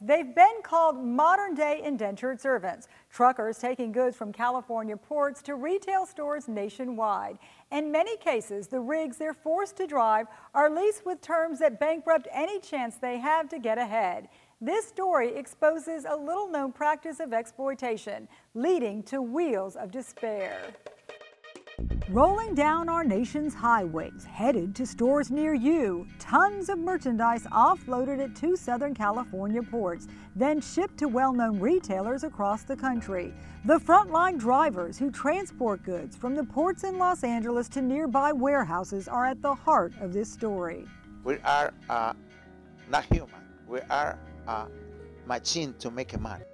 They've been called modern-day indentured servants, truckers taking goods from California ports to retail stores nationwide. In many cases, the rigs they're forced to drive are leased with terms that bankrupt any chance they have to get ahead. This story exposes a little-known practice of exploitation, leading to wheels of despair. Rolling down our nation's highways, headed to stores near you, tons of merchandise offloaded at 2 Southern California ports, then shipped to well-known retailers across the country. The frontline drivers who transport goods from the ports in Los Angeles to nearby warehouses are at the heart of this story. We are not human. We are a machine to make money.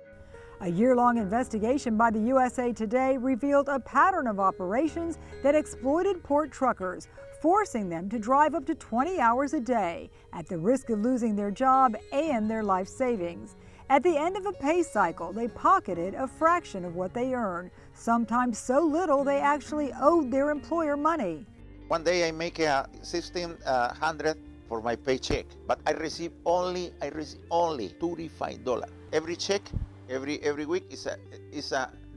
A year-long investigation by the USA Today revealed a pattern of operations that exploited port truckers, forcing them to drive up to 20 hours a day at the risk of losing their job and their life savings. At the end of a pay cycle, they pocketed a fraction of what they earned, sometimes so little they actually owed their employer money. One day I make a 1,600 for my paycheck, but I receive only $35. Every check. Every week is a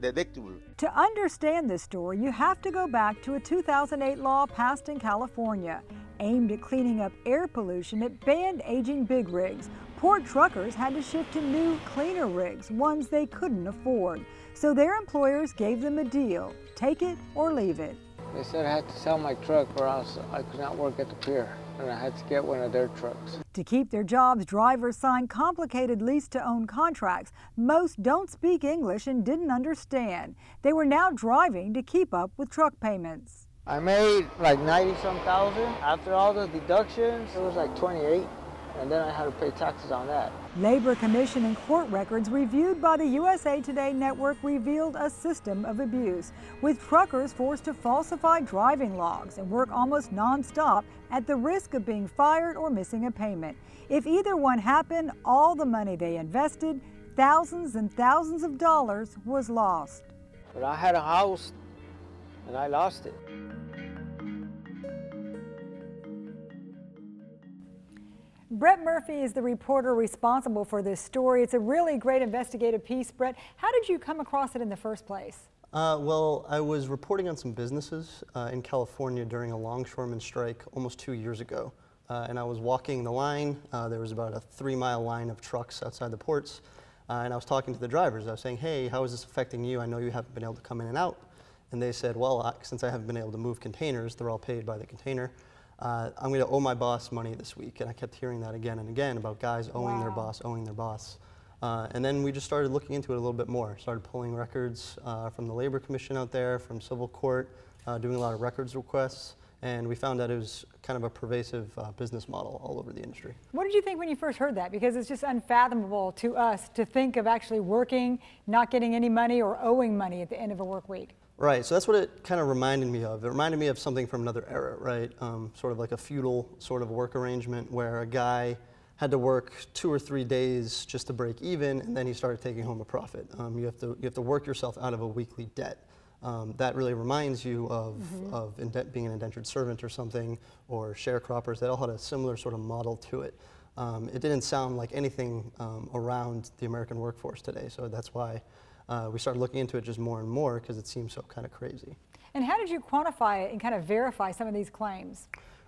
deductible. To understand this story, you have to go back to a 2008 law passed in California. Aimed at cleaning up air pollution, it banned aging big rigs. Port truckers had to shift to new, cleaner rigs, ones they couldn't afford. So their employers gave them a deal: take it or leave it. They said I had to sell my truck or else I could not work at the pier, and I had to get one of their trucks. To keep their jobs, drivers signed complicated lease-to-own contracts. Most don't speak English and didn't understand. They were now driving to keep up with truck payments. I made like 90-some thousand. After all the deductions, it was like 28, and then I had to pay taxes on that. Labor Commission and court records reviewed by the USA Today network revealed a system of abuse, with truckers forced to falsify driving logs and work almost non-stop at the risk of being fired or missing a payment. If either one happened, all the money they invested, thousands and thousands of dollars, was lost. But I had a house and I lost it. Brett Murphy is the reporter responsible for this story. It's a really great investigative piece. Brett, how did you come across it in the first place? Well, I was reporting on some businesses in California during a longshoreman strike almost 2 years ago. And I was walking the line. There was about a 3-mile line of trucks outside the ports. And I was talking to the drivers. I was saying, hey, how is this affecting you? I know you haven't been able to come in and out. And they said, well, since I haven't been able to move containers, they're all paid by the container. I'm going to owe my boss money this week. And I kept hearing that again and again about guys owing their boss, owing their boss. And then we just started looking into it a little bit more. Started pulling records from the Labor Commission out there, from civil court, doing a lot of records requests. And we found that it was kind of a pervasive business model all over the industry. What did you think when you first heard that? Because it's just unfathomable to us to think of actually working, not getting any money, or owing money at the end of a work week. Right, so that's what it kind of reminded me of. It reminded me of something from another era, right? Sort of like a feudal sort of work arrangement where a guy had to work 2 or 3 days just to break even, and then he started taking home a profit. You have to work yourself out of a weekly debt. That really reminds you of, being an indentured servant or something, or sharecroppers. They all had a similar sort of model to it. It didn't sound like anything around the American workforce today, so that's why we started looking into it just more and more, because it seems so kind of crazy. And how did you quantify it and kind of verify some of these claims?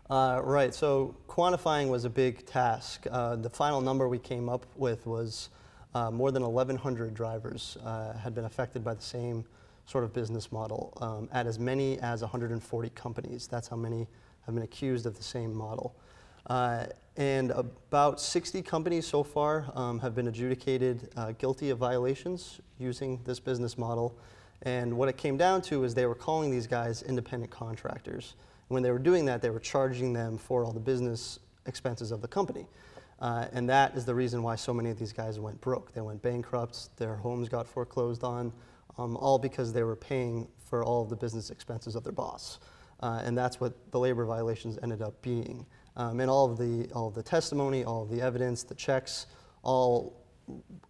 Right, so quantifying was a big task. The final number we came up with was more than 1,100 drivers had been affected by the same sort of business model at as many as 140 companies. That's how many have been accused of the same model. And about 60 companies so far have been adjudicated guilty of violations using this business model. And what it came down to is they were calling these guys independent contractors. When they were doing that, they were charging them for all the business expenses of the company. And that is the reason why so many of these guys went broke. They went bankrupt, their homes got foreclosed on, all because they were paying for all of the business expenses of their boss. And that's what the labor violations ended up being. And all of the testimony, all of the evidence, the checks, all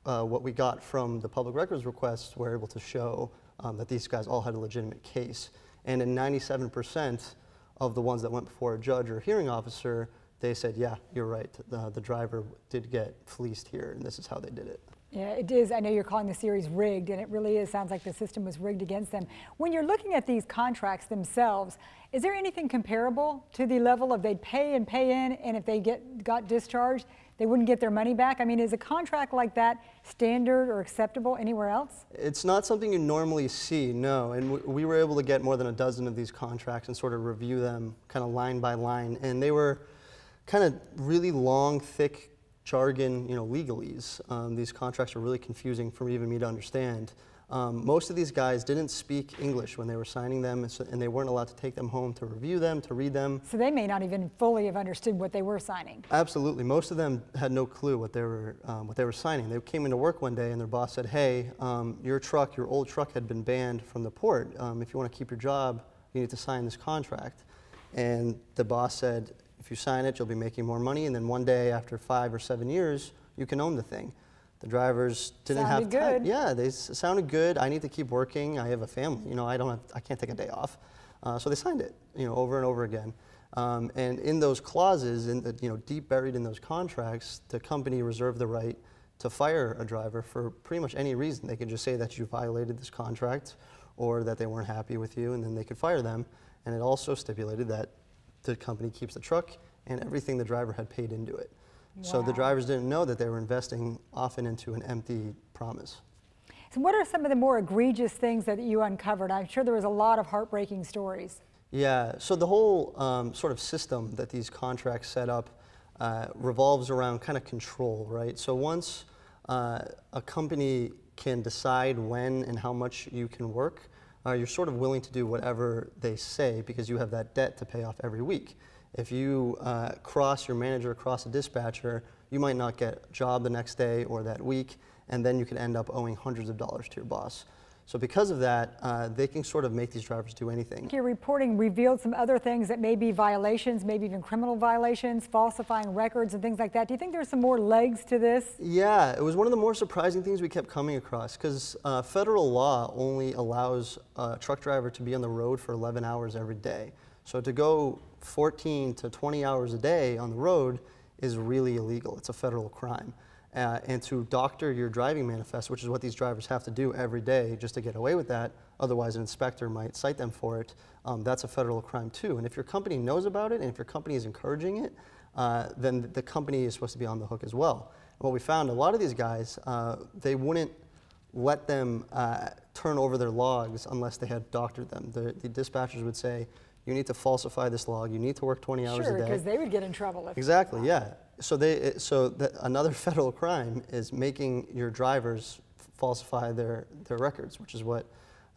what we got from the public records requests were able to show that these guys all had a legitimate case. And in 97% of the ones that went before a judge or hearing officer, they said, yeah, you're right. The driver did get fleeced here, and this is how they did it. Yeah, it is. I know you're calling the series rigged, and it really is. Sounds like the system was rigged against them. When you're looking at these contracts themselves, is there anything comparable to the level of they'd pay in, and if they got discharged, they wouldn't get their money back? I mean, is a contract like that standard or acceptable anywhere else? It's not something you normally see, no. And we were able to get more than a dozen of these contracts and sort of review them kind of line by line. And they were kind of really long, thick jargon, legalese. These contracts are really confusing for even me to understand. Most of these guys didn't speak English when they were signing them, and they weren't allowed to take them home to review them, to read them. So they may not even fully have understood what they were signing. Absolutely. Most of them had no clue what they were signing. They came into work one day and their boss said, hey, your old truck had been banned from the port. If you want to keep your job, you need to sign this contract. And the boss said, if you sign it, you'll be making more money, and then one day after 5 or 7 years, you can own the thing. The drivers didn't have time. Yeah, they sounded good. I need to keep working. I have a family. I can't take a day off. So they signed it, over and over again. And in those clauses, deep buried in those contracts, the company reserved the right to fire a driver for pretty much any reason. They could just say that you violated this contract, or that they weren't happy with you, and then they could fire them. And it also stipulated that the company keeps the truck and everything the driver had paid into it. Wow. So the drivers didn't know that they were investing often into an empty promise. So what are some of the more egregious things that you uncovered? I'm sure there was a lot of heartbreaking stories. Yeah, so the whole sort of system that these contracts set up revolves around kind of control, right? So once a company can decide when and how much you can work, you're sort of willing to do whatever they say because you have that debt to pay off every week. If you cross your manager, cross a dispatcher, you might not get a job the next day or that week, and then you could end up owing hundreds of dollars to your boss. So because of that, they can sort of make these drivers do anything. Your reporting revealed some other things that may be violations, maybe even criminal violations, falsifying records and things like that. Do you think there's some more legs to this? Yeah, it was one of the more surprising things we kept coming across because federal law only allows a truck driver to be on the road for 11 hours every day. So to go 14 to 20 hours a day on the road is really illegal. It's a federal crime. And to doctor your driving manifest, which is what these drivers have to do every day just to get away with that, otherwise an inspector might cite them for it, that's a federal crime too. And if your company knows about it and if your company is encouraging it, then the company is supposed to be on the hook as well. And what we found, a lot of these guys, they wouldn't let them turn over their logs unless they had doctored them. The dispatchers would say, you need to falsify this log, you need to work 20 hours a day. Sure, because they would get in trouble. Exactly, yeah. So another federal crime is making your drivers falsify their records, which is what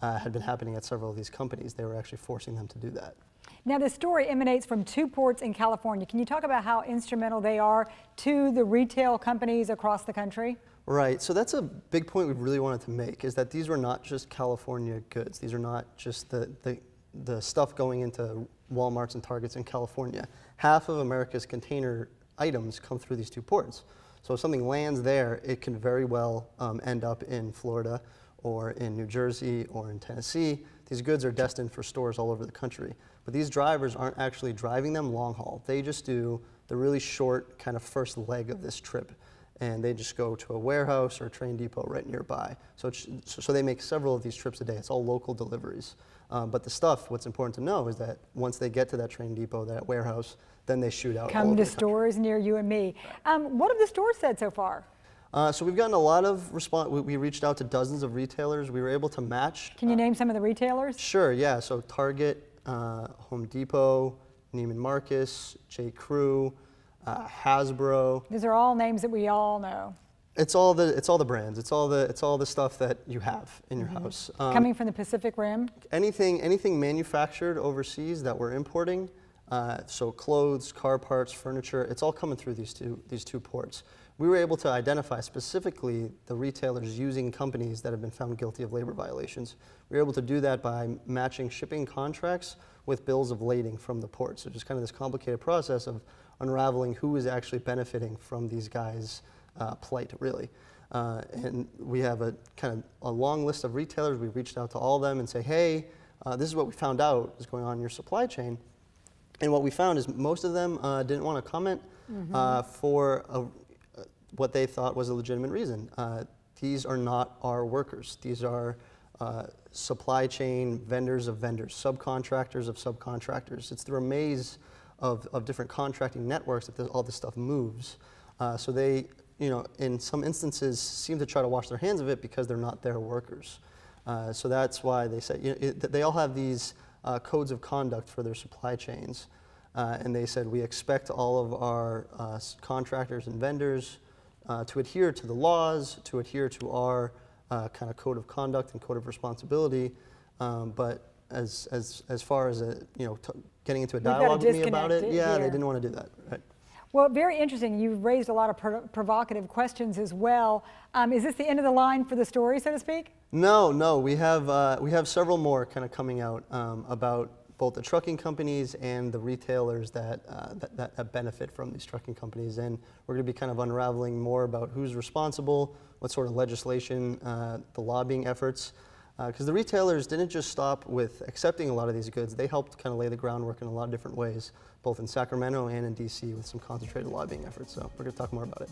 had been happening at several of these companies. They were actually forcing them to do that. Now, the story emanates from 2 ports in California. Can you talk about how instrumental they are to the retail companies across the country? Right, so that's a big point we really wanted to make, is that these were not just California goods. These are not just the stuff going into Walmarts and Targets in California. Half of America's container items come through these 2 ports. So if something lands there, it can very well end up in Florida or in New Jersey or in Tennessee. These goods are destined for stores all over the country. But these drivers aren't actually driving them long haul. They just do the really short kind of first leg of this trip. And they just go to a warehouse or a train depot right nearby. So they make several of these trips a day. It's all local deliveries. But the stuff, what's important to know is that once they get to that train depot, that warehouse, then they shoot out. Come to stores near you and me. What have the stores said so far? So we've gotten a lot of response. We reached out to dozens of retailers. We were able to match. Can you name some of the retailers? Sure, yeah. So Target, Home Depot, Neiman Marcus, J. Crew, Hasbro. These are all names that we all know. It's all the brands. It's all the stuff that you have in your house. Coming from the Pacific Rim? Anything manufactured overseas that we're importing, so clothes, car parts, furniture, it's all coming through these two ports. We were able to identify specifically the retailers using companies that have been found guilty of labor violations. We were able to do that by matching shipping contracts with bills of lading from the port. So just kind of this complicated process of unraveling who is actually benefiting from these guys' plight, really. And we have a kind of a long list of retailers. We reached out to all of them and say, hey, this is what we found out is going on in your supply chain. And what we found is most of them didn't want to comment for what they thought was a legitimate reason. These are not our workers. These are supply chain vendors of vendors, subcontractors of subcontractors. It's through a maze of different contracting networks that all this stuff moves. So they, in some instances, seem to try to wash their hands of it because they're not their workers. So that's why they said, they all have these codes of conduct for their supply chains. And they said, we expect all of our contractors and vendors to adhere to the laws, to adhere to our kind of code of conduct and code of responsibility. But as far as getting into a dialogue with me about it, yeah, they didn't want to do that. Right. Well, very interesting. You've raised a lot of provocative questions as well. Is this the end of the line for the story, so to speak? No. We have several more kind of coming out about both the trucking companies and the retailers that benefit from these trucking companies. And we're going to be kind of unraveling more about who's responsible, what sort of legislation, the lobbying efforts. Because the retailers didn't just stop with accepting a lot of these goods, they helped kind of lay the groundwork in a lot of different ways, both in Sacramento and in DC with some concentrated lobbying efforts. So we're going to talk more about it.